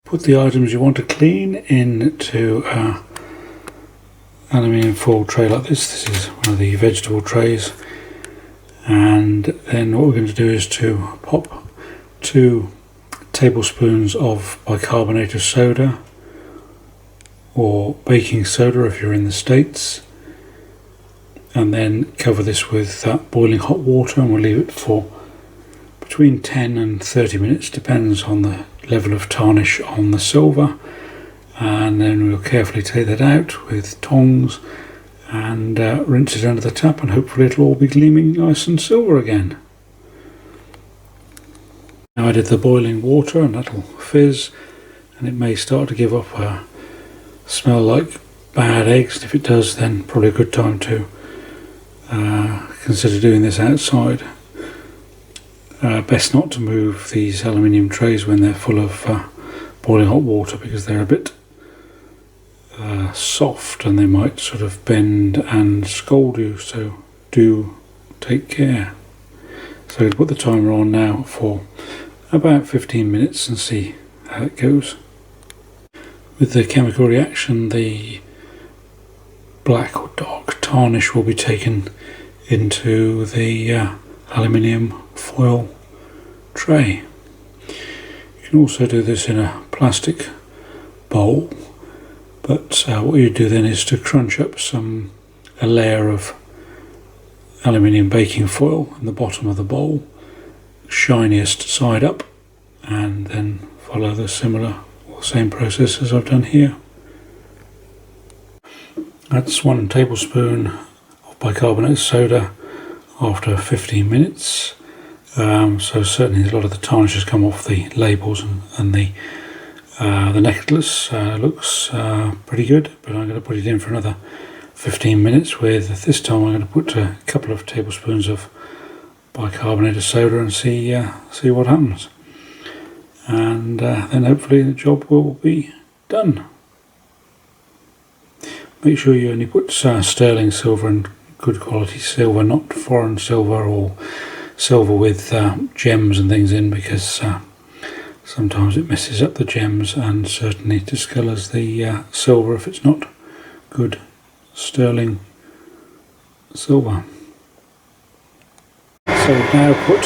Put the items you want to clean into an aluminium foil tray like this. This is one of the vegetable trays. And then what we're going to do is to pop 2 tablespoons of bicarbonate of soda, or baking soda if you're in the States, and then cover this with boiling hot water, and we'll leave it for between 10 and 30 minutes, depends on the level of tarnish on the silver. And then we'll carefully take that out with tongs and rinse it under the tap, and hopefully it'll all be gleaming nice and silver again. Now I added the boiling water, and that'll fizz, and it may start to give up a smell like bad eggs, and if it does, then probably a good time to consider doing this outside. Best not to move these aluminium trays when they're full of boiling hot water, because they're a bit soft and they might sort of bend and scald you, so do take care. So I'll put the timer on now for about 15 minutes and see how it goes. With the chemical reaction, the black or dark tarnish will be taken into the aluminium foil tray. You can also do this in a plastic bowl, but what you do then is to crunch up a layer of aluminium baking foil in the bottom of the bowl, shiniest side up, and then follow the same process as I've done here. That's 1 tablespoon of bicarbonate of soda after 15 minutes. So certainly a lot of the tarnish has come off the labels, and the necklace looks pretty good, but I'm going to put it in for another 15 minutes with, this time I'm going to put a couple of tablespoons of bicarbonate of soda and see what happens. And then hopefully the job will be done. Make sure you only put sterling silver and good quality silver, not foreign silver or silver with gems and things in, because sometimes it messes up the gems and certainly discolours the silver if it's not good sterling silver. So we've now put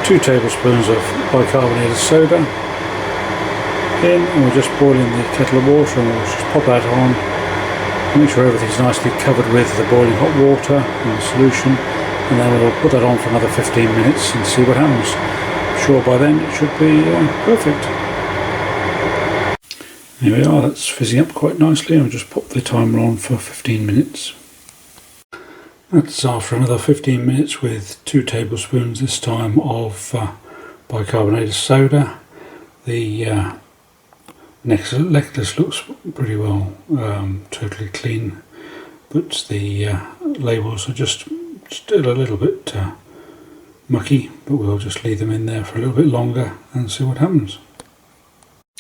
2 tablespoons of bicarbonate of soda in, and we're just boiling the kettle of water, and we'll just pop that on. Make sure everything's nicely covered with the boiling hot water and solution, and then we'll put that on for another 15 minutes and see what happens. I'm sure by then it should be perfect. Here we are, that's fizzing up quite nicely, and I'll just pop the timer on for 15 minutes. That's after another 15 minutes with 2 tablespoons this time of bicarbonate of soda. The necklace looks pretty well, totally clean, but the labels are just still a little bit mucky, but we'll just leave them in there for a little bit longer and see what happens.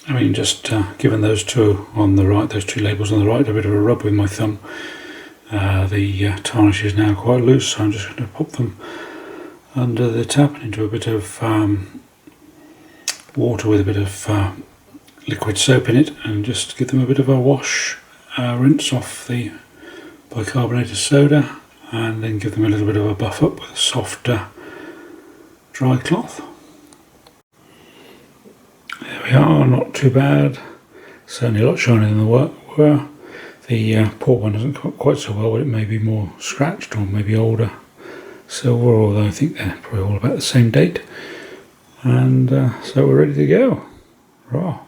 I mean, just given those 2 on the right, those 2 labels on the right, a bit of a rub with my thumb. The tarnish is now quite loose, so I'm just going to pop them under the tap into a bit of water with a bit of liquid soap in it, and just give them a bit of a wash, rinse off the bicarbonate of soda, and then give them a little bit of a buff up with a soft dry cloth. There we are, not too bad, certainly a lot shinier than the were. The poor one doesn't cook quite so well, but it may be more scratched or maybe older silver, although I think they're probably all about the same date. And so we're ready to go. Raw.